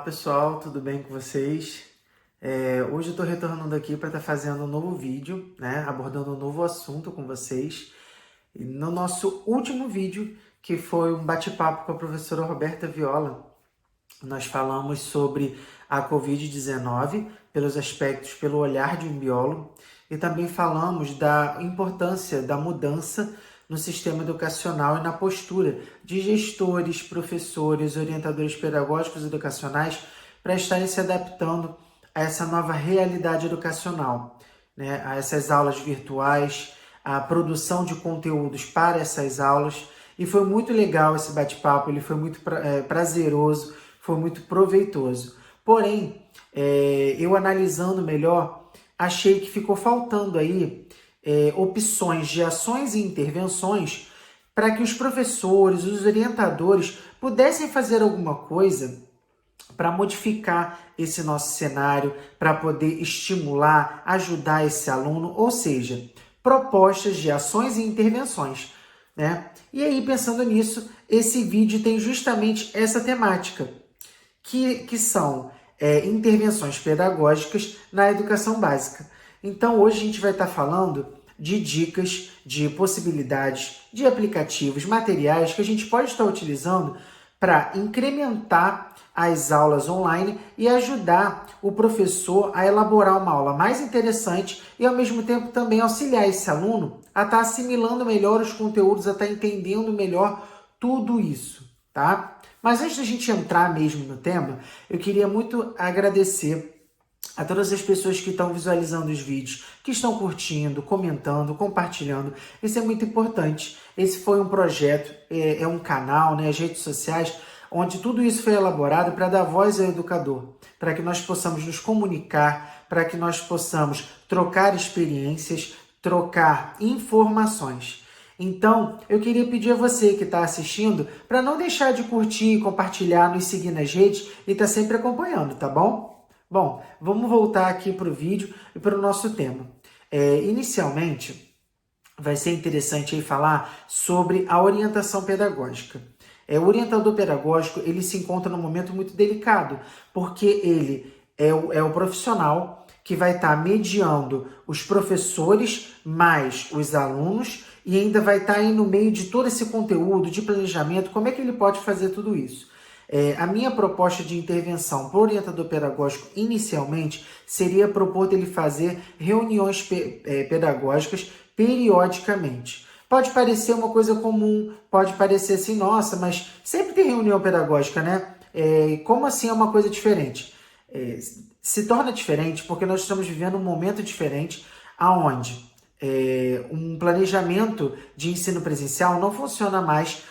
Pessoal, tudo bem com vocês? Hoje eu estou retornando aqui para estar fazendo um novo vídeo, né? Abordando um novo assunto com vocês. E no nosso último vídeo, que foi um bate-papo com a professora Roberta Viola, nós falamos sobre a Covid-19, pelos aspectos, pelo olhar de um biólogo, e também falamos da importância da mudança no sistema educacional e na postura de gestores, professores, orientadores pedagógicos e educacionais para estarem se adaptando a essa nova realidade educacional, né? A essas aulas virtuais, a produção de conteúdos para essas aulas. E foi muito legal esse bate-papo, ele foi muito prazeroso, foi muito proveitoso. Porém, eu analisando melhor, achei que ficou faltando aí opções de ações e intervenções para que os professores, os orientadores pudessem fazer alguma coisa para modificar esse nosso cenário, para poder estimular, ajudar esse aluno, ou seja, propostas de ações e intervenções, né? E aí, pensando nisso, esse vídeo tem justamente essa temática, que são intervenções pedagógicas na educação básica. Então, hoje a gente vai estar falando de dicas, de possibilidades, de aplicativos, materiais que a gente pode estar utilizando para incrementar as aulas online e ajudar o professor a elaborar uma aula mais interessante e, ao mesmo tempo, também auxiliar esse aluno a estar assimilando melhor os conteúdos, a estar entendendo melhor tudo isso, tá? Mas antes da gente entrar mesmo no tema, eu queria muito agradecer a todas as pessoas que estão visualizando os vídeos, que estão curtindo, comentando, compartilhando. Isso é muito importante. Esse foi um projeto, é um canal, né, as redes sociais, onde tudo isso foi elaborado para dar voz ao educador, para que nós possamos nos comunicar, para que nós possamos trocar experiências, trocar informações. Então, eu queria pedir a você que está assistindo para não deixar de curtir, compartilhar, nos seguir nas redes e estar sempre acompanhando, tá bom? Bom, vamos voltar aqui para o vídeo e para o nosso tema. Inicialmente, vai ser interessante aí falar sobre a orientação pedagógica. O orientador pedagógico, ele se encontra num momento muito delicado, porque ele é o profissional que vai estar mediando os professores mais os alunos e ainda vai estar aí no meio de todo esse conteúdo de planejamento. Como é que ele pode fazer tudo isso? A minha proposta de intervenção para o orientador pedagógico, inicialmente, seria propor ele fazer reuniões pedagógicas periodicamente. Pode parecer uma coisa comum, pode parecer assim, nossa, mas sempre tem reunião pedagógica, né? Como assim é uma coisa diferente? Se torna diferente porque nós estamos vivendo um momento diferente, aonde um planejamento de ensino presencial não funciona mais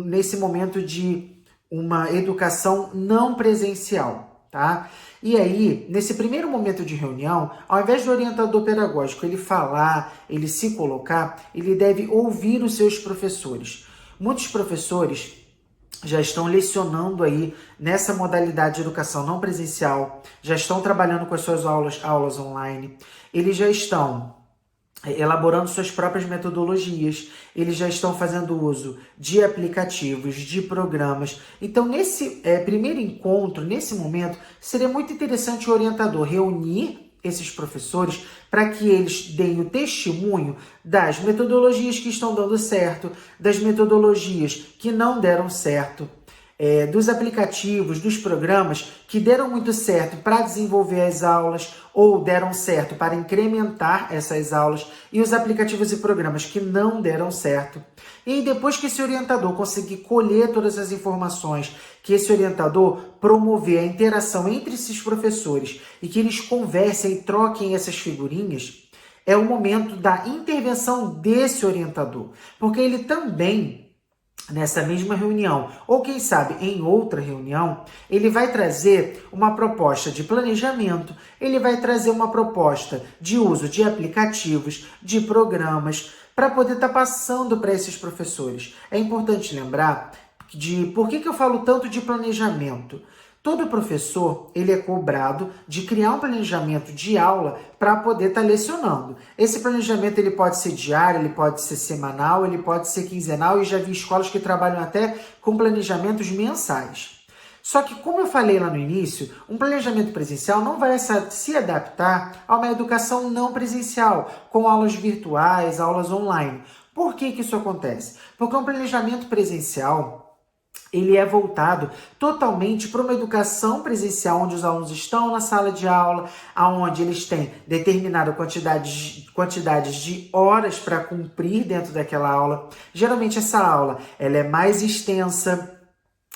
nesse momento de uma educação não presencial, tá? E aí, nesse primeiro momento de reunião, ao invés do orientador pedagógico ele falar, ele se colocar, ele deve ouvir os seus professores. Muitos professores já estão lecionando aí nessa modalidade de educação não presencial, já estão trabalhando com as suas aulas online, eles já estão elaborando suas próprias metodologias, eles já estão fazendo uso de aplicativos, de programas. Então, nesse primeiro encontro, nesse momento, seria muito interessante o orientador reunir esses professores para que eles deem o testemunho das metodologias que estão dando certo, das metodologias que não deram certo, dos aplicativos, dos programas que deram muito certo para desenvolver as aulas ou deram certo para incrementar essas aulas e os aplicativos e programas que não deram certo. E depois que esse orientador conseguir colher todas as informações, que esse orientador promover a interação entre esses professores e que eles conversem e troquem essas figurinhas, é o momento da intervenção desse orientador, porque ele também, nessa mesma reunião, ou quem sabe em outra reunião, ele vai trazer uma proposta de planejamento, ele vai trazer uma proposta de uso de aplicativos, de programas, para poder estar passando para esses professores. É importante lembrar de por que eu falo tanto de planejamento. Todo professor, ele é cobrado de criar um planejamento de aula para poder estar lecionando. Esse planejamento ele pode ser diário, ele pode ser semanal, ele pode ser quinzenal e já vi escolas que trabalham até com planejamentos mensais. Só que, como eu falei lá no início, um planejamento presencial não vai se adaptar a uma educação não presencial, com aulas virtuais, aulas online. Por que que isso acontece? Porque um planejamento presencial ele é voltado totalmente para uma educação presencial, onde os alunos estão na sala de aula, onde eles têm determinada quantidades de horas para cumprir dentro daquela aula. Geralmente essa aula ela é mais extensa,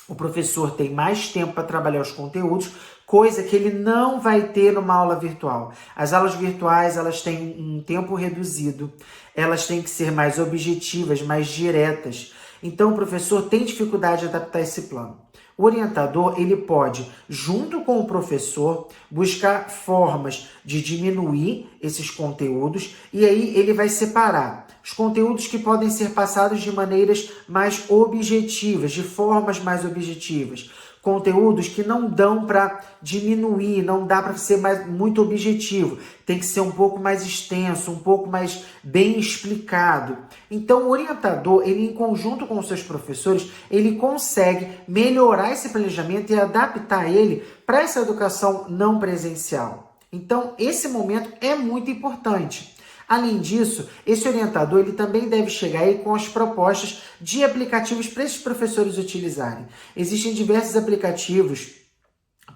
o professor tem mais tempo para trabalhar os conteúdos, coisa que ele não vai ter numa aula virtual. As aulas virtuais, elas têm um tempo reduzido, elas têm que ser mais objetivas, mais diretas. Então, o professor tem dificuldade de adaptar esse plano. O orientador, ele pode, junto com o professor, buscar formas de diminuir esses conteúdos e aí ele vai separar os conteúdos que podem ser passados de maneiras mais objetivas, de formas mais objetivas. Conteúdos que não dão para diminuir, não dá para ser muito objetivo. Tem que ser um pouco mais extenso, um pouco mais bem explicado. Então, o orientador, ele em conjunto com os seus professores, ele consegue melhorar esse planejamento e adaptar ele para essa educação não presencial. Então, esse momento é muito importante. Além disso, esse orientador ele também deve chegar aí com as propostas de aplicativos para esses professores utilizarem. Existem diversos aplicativos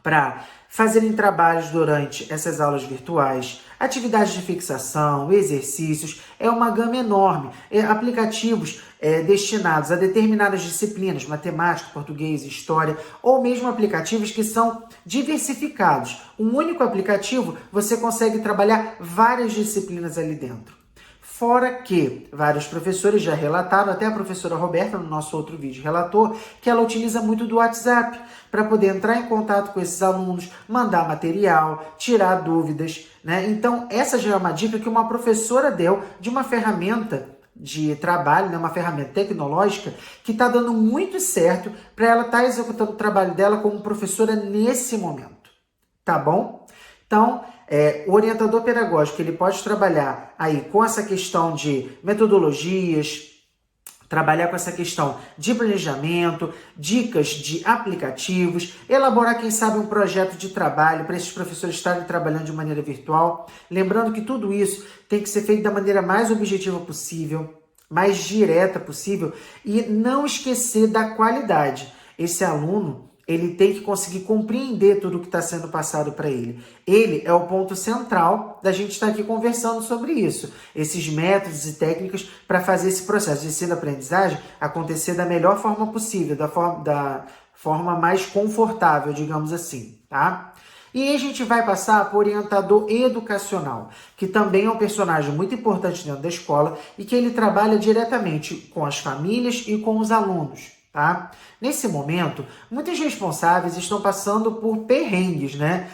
para fazerem trabalhos durante essas aulas virtuais, atividades de fixação, exercícios, é uma gama enorme. Aplicativos destinados a determinadas disciplinas, matemática, português, história, ou mesmo aplicativos que são diversificados. Um único aplicativo, você consegue trabalhar várias disciplinas ali dentro. Fora que vários professores já relataram, até a professora Roberta, no nosso outro vídeo, relatou que ela utiliza muito do WhatsApp para poder entrar em contato com esses alunos, mandar material, tirar dúvidas, né? Então, essa já é uma dica que uma professora deu de uma ferramenta de trabalho, né? Uma ferramenta tecnológica que está dando muito certo para ela estar executando o trabalho dela como professora nesse momento, tá bom? Então, o orientador pedagógico ele pode trabalhar aí com essa questão de metodologias, trabalhar com essa questão de planejamento, dicas de aplicativos, elaborar, quem sabe, um projeto de trabalho para esses professores estarem trabalhando de maneira virtual. Lembrando que tudo isso tem que ser feito da maneira mais objetiva possível, mais direta possível e não esquecer da qualidade. Esse aluno ele tem que conseguir compreender tudo o que está sendo passado para ele. Ele é o ponto central da gente estar aqui conversando sobre isso. Esses métodos e técnicas para fazer esse processo de ensino-aprendizagem acontecer da melhor forma possível, da forma mais confortável, digamos assim, tá? E aí a gente vai passar para o orientador educacional, que também é um personagem muito importante dentro da escola e que ele trabalha diretamente com as famílias e com os alunos. Tá? Nesse momento, muitos responsáveis estão passando por perrengues, né?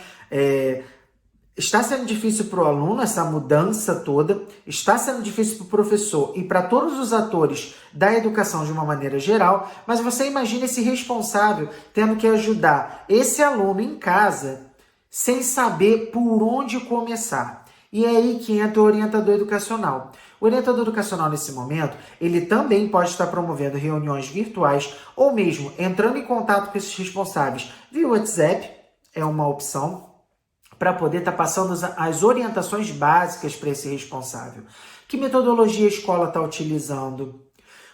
Está sendo difícil para o aluno essa mudança toda, está sendo difícil para o professor e para todos os atores da educação de uma maneira geral, mas você imagina esse responsável tendo que ajudar esse aluno em casa sem saber por onde começar. E é aí que entra o orientador educacional. O orientador educacional, nesse momento, ele também pode estar promovendo reuniões virtuais ou mesmo entrando em contato com esses responsáveis via WhatsApp, é uma opção, para poder estar passando as orientações básicas para esse responsável. Que metodologia a escola está utilizando?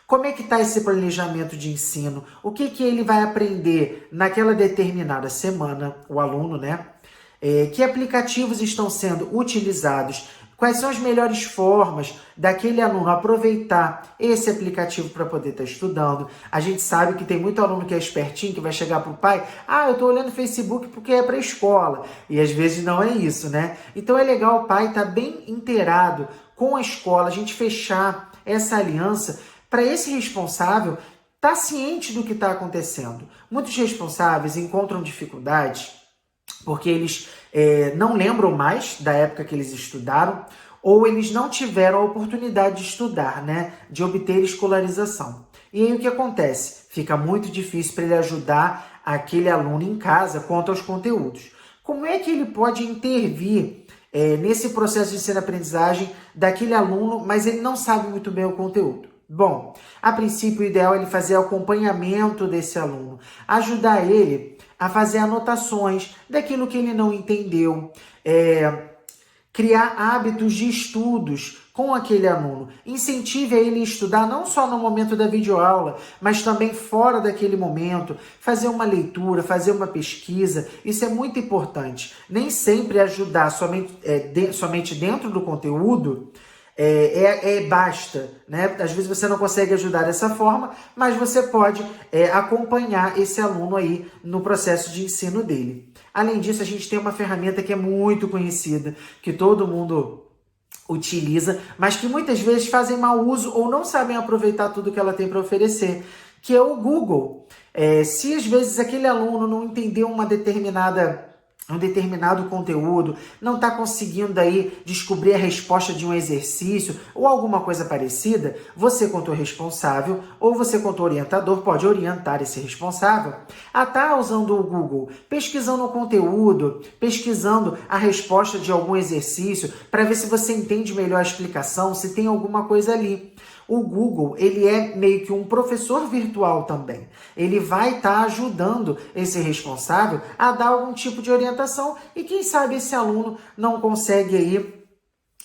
Como é que está esse planejamento de ensino? O que ele vai aprender naquela determinada semana, o aluno, né? Que aplicativos estão sendo utilizados? Quais são as melhores formas daquele aluno aproveitar esse aplicativo para poder estar estudando? A gente sabe que tem muito aluno que é espertinho, que vai chegar para o pai, eu estou olhando o Facebook porque é para a escola. E às vezes não é isso, né? Então é legal o pai estar bem inteirado com a escola, a gente fechar essa aliança para esse responsável estar ciente do que está acontecendo. Muitos responsáveis encontram dificuldades porque eles não lembram mais da época que eles estudaram, ou eles não tiveram a oportunidade de estudar, né? De obter escolarização. E aí o que acontece? Fica muito difícil para ele ajudar aquele aluno em casa quanto aos conteúdos. Como é que ele pode intervir nesse processo de ensino-aprendizagem daquele aluno, mas ele não sabe muito bem o conteúdo? Bom, a princípio o ideal é ele fazer acompanhamento desse aluno, ajudar ele a fazer anotações daquilo que ele não entendeu, criar hábitos de estudos com aquele aluno. Incentive a ele a estudar não só no momento da videoaula, mas também fora daquele momento, fazer uma leitura, fazer uma pesquisa. Isso é muito importante. Nem sempre ajudar somente dentro do conteúdo basta, né? Às vezes você não consegue ajudar dessa forma, mas você pode acompanhar esse aluno aí no processo de ensino dele. Além disso, a gente tem uma ferramenta que é muito conhecida, que todo mundo utiliza, mas que muitas vezes fazem mau uso ou não sabem aproveitar tudo que ela tem para oferecer, que é o Google. Se às vezes aquele aluno não entendeu um determinado conteúdo, não está conseguindo aí descobrir a resposta de um exercício ou alguma coisa parecida, você, quanto responsável, ou você, quanto orientador, pode orientar esse responsável a estar usando o Google, pesquisando o conteúdo, pesquisando a resposta de algum exercício, para ver se você entende melhor a explicação, se tem alguma coisa ali. O Google, ele é meio que um professor virtual também. Ele vai estar ajudando esse responsável a dar algum tipo de orientação e quem sabe esse aluno não consegue aí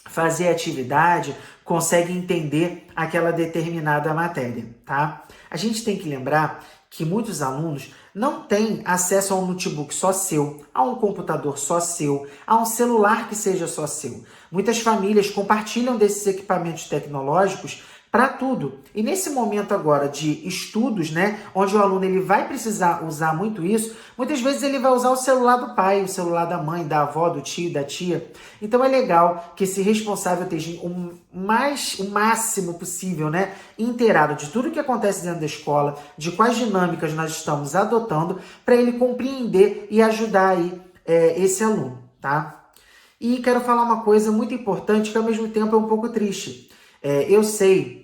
fazer atividade, consegue entender aquela determinada matéria, tá? A gente tem que lembrar que muitos alunos não têm acesso a um notebook só seu, a um computador só seu, a um celular que seja só seu. Muitas famílias compartilham desses equipamentos tecnológicos para tudo. E nesse momento agora de estudos, né, onde o aluno ele vai precisar usar muito isso, muitas vezes ele vai usar o celular do pai, o celular da mãe, da avó, do tio, da tia. Então é legal que esse responsável esteja o máximo possível, né, inteirado de tudo que acontece dentro da escola, de quais dinâmicas nós estamos adotando, para ele compreender e ajudar aí esse aluno, tá? E quero falar uma coisa muito importante que ao mesmo tempo é um pouco triste. Eu sei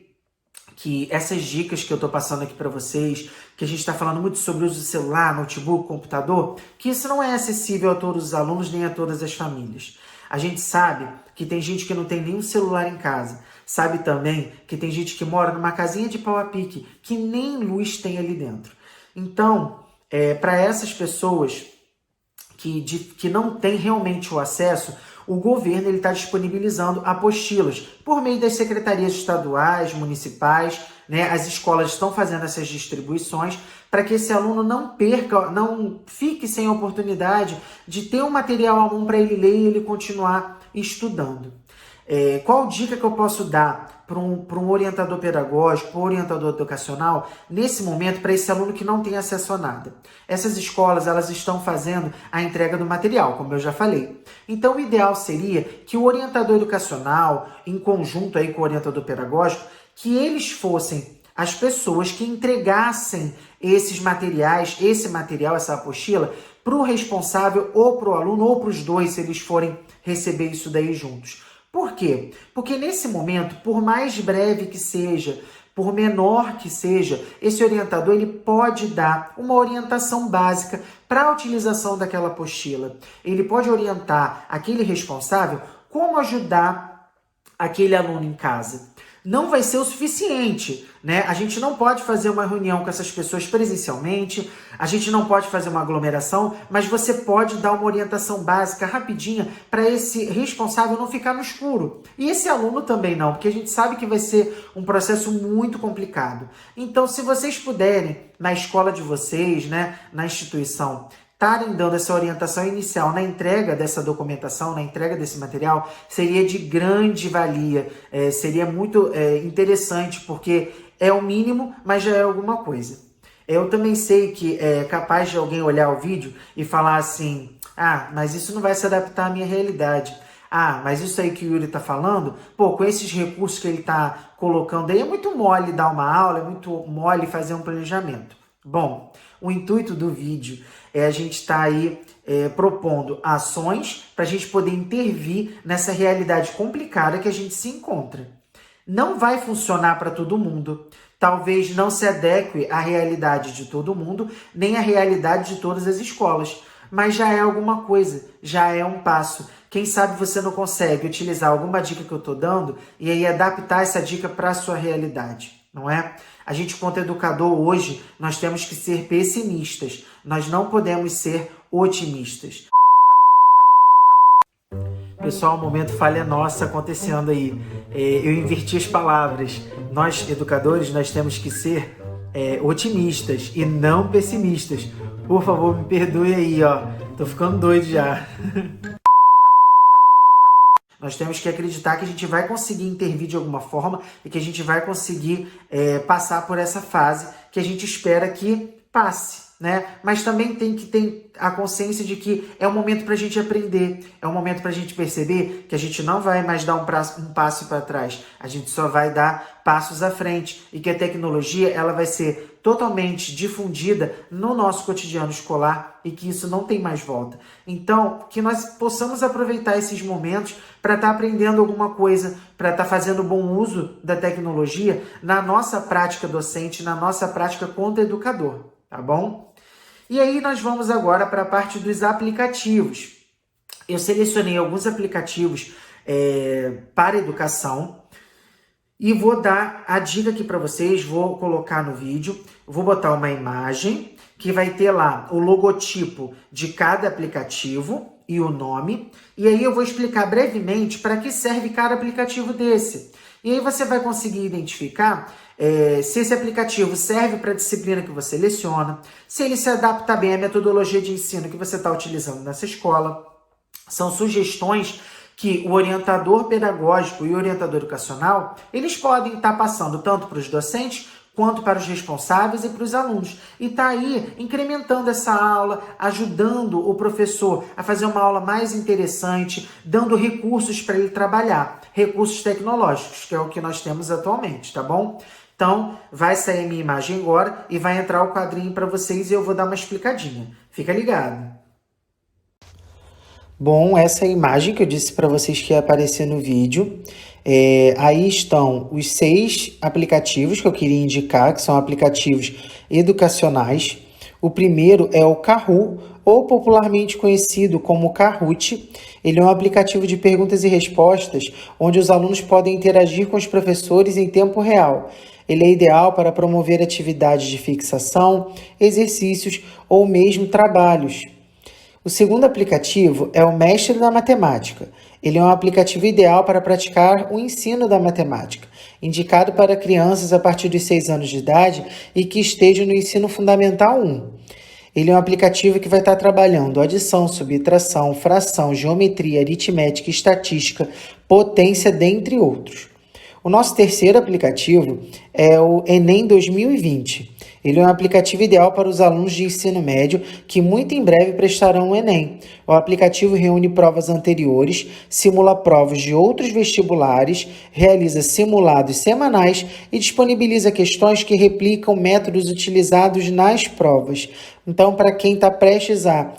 que essas dicas que eu estou passando aqui para vocês, que a gente está falando muito sobre o uso do celular, notebook, computador, que isso não é acessível a todos os alunos nem a todas as famílias. A gente sabe que tem gente que não tem nenhum celular em casa. Sabe também que tem gente que mora numa casinha de pau a pique, que nem luz tem ali dentro. Então, para essas pessoas que não têm realmente o acesso, o governo está disponibilizando apostilas por meio das secretarias estaduais, municipais, né? As escolas estão fazendo essas distribuições para que esse aluno não perca, não fique sem a oportunidade de ter um material à mão para ele ler e ele continuar estudando. Qual dica que eu posso dar para um orientador pedagógico, para um orientador educacional, nesse momento, para esse aluno que não tem acesso a nada? Essas escolas, elas estão fazendo a entrega do material, como eu já falei. Então, o ideal seria que o orientador educacional, em conjunto aí com o orientador pedagógico, que eles fossem as pessoas que entregassem esses materiais, esse material, essa apostila, para o responsável ou para o aluno, ou para os dois, se eles forem receber isso daí juntos. Por quê? Porque nesse momento, por mais breve que seja, por menor que seja, esse orientador ele pode dar uma orientação básica para a utilização daquela apostila. Ele pode orientar aquele responsável como ajudar aquele aluno em casa. Não vai ser o suficiente, né? A gente não pode fazer uma reunião com essas pessoas presencialmente, a gente não pode fazer uma aglomeração, mas você pode dar uma orientação básica rapidinha para esse responsável não ficar no escuro. E esse aluno também não, porque a gente sabe que vai ser um processo muito complicado. Então, se vocês puderem, na escola de vocês, né, na instituição, estarem dando essa orientação inicial na entrega dessa documentação, na entrega desse material, seria de grande valia, seria muito interessante, porque é o mínimo, mas já é alguma coisa. Eu também sei que é capaz de alguém olhar o vídeo e falar assim, mas isso não vai se adaptar à minha realidade. Mas isso aí que o Yuri está falando, com esses recursos que ele está colocando aí, é muito mole dar uma aula, é muito mole fazer um planejamento. Bom, o intuito do vídeo é a gente estar aí propondo ações para a gente poder intervir nessa realidade complicada que a gente se encontra. Não vai funcionar para todo mundo. Talvez não se adeque à realidade de todo mundo, nem à realidade de todas as escolas. mas já é alguma coisa, já é um passo. Quem sabe você não consegue utilizar alguma dica que eu estou dando e aí adaptar essa dica para a sua realidade, não é? A gente, quanto educador hoje, nós temos que ser pessimistas, nós não podemos ser otimistas. Pessoal, o momento falha nossa acontecendo aí. Eu inverti as palavras. Nós, educadores, nós temos que ser otimistas e não pessimistas. Por favor, me perdoe aí, ó. Tô ficando doido já. Nós temos que acreditar que a gente vai conseguir intervir de alguma forma e que a gente vai conseguir passar por essa fase que a gente espera que passe, né? Mas também tem que ter a consciência de que é um momento para a gente aprender, é um momento para a gente perceber que a gente não vai mais dar um passo para trás, a gente só vai dar passos à frente e que a tecnologia ela vai ser totalmente difundida no nosso cotidiano escolar e que isso não tem mais volta. Então, que nós possamos aproveitar esses momentos para estar aprendendo alguma coisa, para estar fazendo bom uso da tecnologia na nossa prática docente, na nossa prática como educador, tá bom? E aí nós vamos agora para a parte dos aplicativos. Eu selecionei alguns aplicativos para educação e vou dar a dica aqui para vocês, vou colocar no vídeo, vou botar uma imagem que vai ter lá o logotipo de cada aplicativo e o nome, e aí eu vou explicar brevemente para que serve cada aplicativo desse. E aí você vai conseguir identificar se esse aplicativo serve para a disciplina que você leciona, se ele se adapta bem à metodologia de ensino que você está utilizando nessa escola. São sugestões que o orientador pedagógico e o orientador educacional, eles podem estar passando tanto para os docentes quanto para os responsáveis e para os alunos. E está aí incrementando essa aula, ajudando o professor a fazer uma aula mais interessante, dando recursos para ele trabalhar, recursos tecnológicos, que é o que nós temos atualmente, tá bom? Então, vai sair minha imagem agora e vai entrar o quadrinho para vocês e eu vou dar uma explicadinha. Fica ligado. Bom, essa é a imagem que eu disse para vocês que ia aparecer no vídeo. Aí estão os 6 aplicativos que eu queria indicar, que são aplicativos educacionais. O primeiro é o Kahoot, ou popularmente conhecido como Kahoot. Ele é um aplicativo de perguntas e respostas, onde os alunos podem interagir com os professores em tempo real. Ele é ideal para promover atividades de fixação, exercícios ou mesmo trabalhos. O segundo aplicativo é o Mestre da Matemática. Ele é um aplicativo ideal para praticar o ensino da matemática, indicado para crianças a partir dos 6 anos de idade e que estejam no ensino fundamental 1. Ele é um aplicativo que vai estar trabalhando adição, subtração, fração, geometria, aritmética, estatística, potência, dentre outros. O nosso terceiro aplicativo é o Enem 2020. Ele é um aplicativo ideal para os alunos de ensino médio que muito em breve prestarão o Enem. O aplicativo reúne provas anteriores, simula provas de outros vestibulares, realiza simulados semanais e disponibiliza questões que replicam métodos utilizados nas provas. Então, para quem está prestes a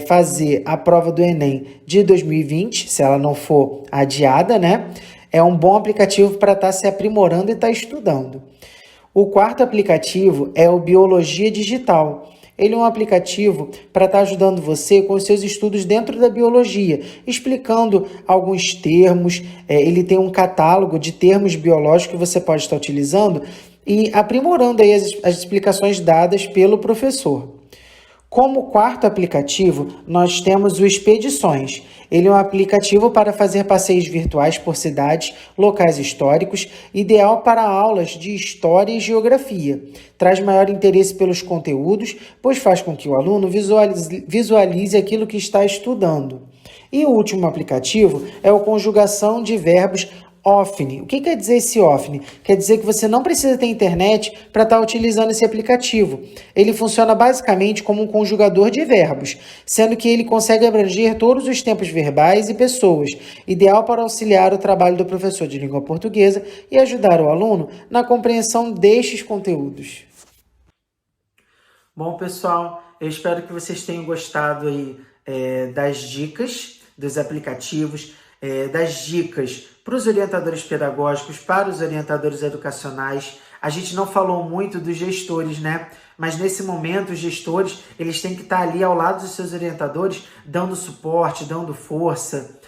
fazer a prova do Enem de 2020, se ela não for adiada, né? É um bom aplicativo para estar se aprimorando e estar estudando. O quarto aplicativo é o Biologia Digital. Ele é um aplicativo para estar ajudando você com os seus estudos dentro da biologia, explicando alguns termos. Ele tem um catálogo de termos biológicos que você pode estar utilizando e aprimorando aí as explicações dadas pelo professor. Como quarto aplicativo, nós temos o Expedições. Ele é um aplicativo para fazer passeios virtuais por cidades, locais históricos, ideal para aulas de história e geografia. Traz maior interesse pelos conteúdos, pois faz com que o aluno visualize aquilo que está estudando. E o último aplicativo é o Conjugação de Verbos OFNI. O que quer dizer esse OFNI? Quer dizer que você não precisa ter internet para estar utilizando esse aplicativo. Ele funciona basicamente como um conjugador de verbos, sendo que ele consegue abranger todos os tempos verbais e pessoas, ideal para auxiliar o trabalho do professor de língua portuguesa e ajudar o aluno na compreensão destes conteúdos. Bom, pessoal, eu espero que vocês tenham gostado aí, das dicas dos aplicativos, das dicas para os orientadores pedagógicos, para os orientadores educacionais. A gente não falou muito dos gestores, né? Mas nesse momento, os gestores, eles têm que estar ali ao lado dos seus orientadores, dando suporte, dando força,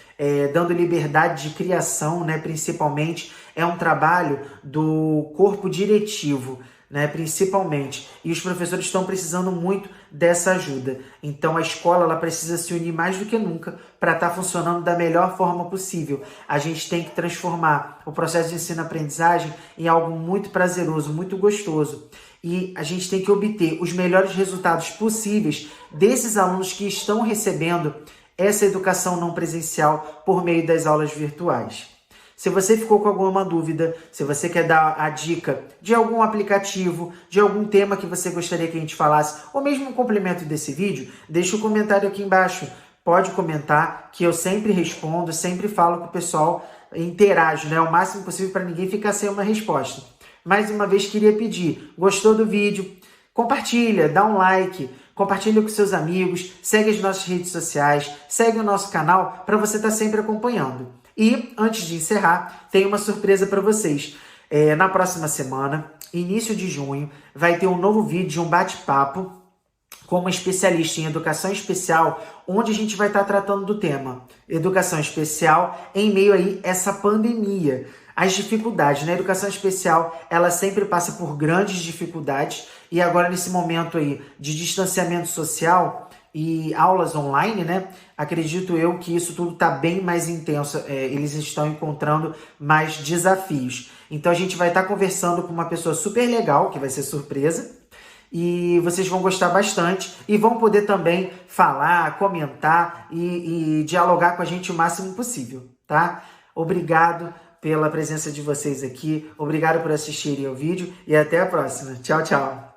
dando liberdade de criação, né? Principalmente, é um trabalho do corpo diretivo, né, principalmente. E os professores estão precisando muito dessa ajuda. Então a escola ela precisa se unir mais do que nunca para estar funcionando da melhor forma possível. A gente tem que transformar o processo de ensino-aprendizagem em algo muito prazeroso, muito gostoso. E a gente tem que obter os melhores resultados possíveis desses alunos que estão recebendo essa educação não presencial por meio das aulas virtuais. Se você ficou com alguma dúvida, se você quer dar a dica de algum aplicativo, de algum tema que você gostaria que a gente falasse, ou mesmo um complemento desse vídeo, deixa um comentário aqui embaixo. Pode comentar, que eu sempre respondo, sempre falo com o pessoal, interajo, né, o máximo possível para ninguém ficar sem uma resposta. Mais uma vez, queria pedir, gostou do vídeo? Compartilha, dá um like, compartilha com seus amigos, segue as nossas redes sociais, segue o nosso canal para você estar sempre acompanhando. E, antes de encerrar, tem uma surpresa para vocês. Na próxima semana, início de junho, vai ter um novo vídeo de um bate-papo com uma especialista em educação especial, onde a gente vai estar tratando do tema educação especial em meio aí essa pandemia. As dificuldades na educação especial, ela sempre passa por grandes dificuldades e agora nesse momento aí de distanciamento social e aulas online, né? Acredito eu que isso tudo está bem mais intenso, eles estão encontrando mais desafios. Então a gente vai estar conversando com uma pessoa super legal, que vai ser surpresa, e vocês vão gostar bastante e vão poder também falar, comentar e dialogar com a gente o máximo possível, tá? Obrigado pela presença de vocês aqui, obrigado por assistirem o vídeo e até a próxima. Tchau, tchau!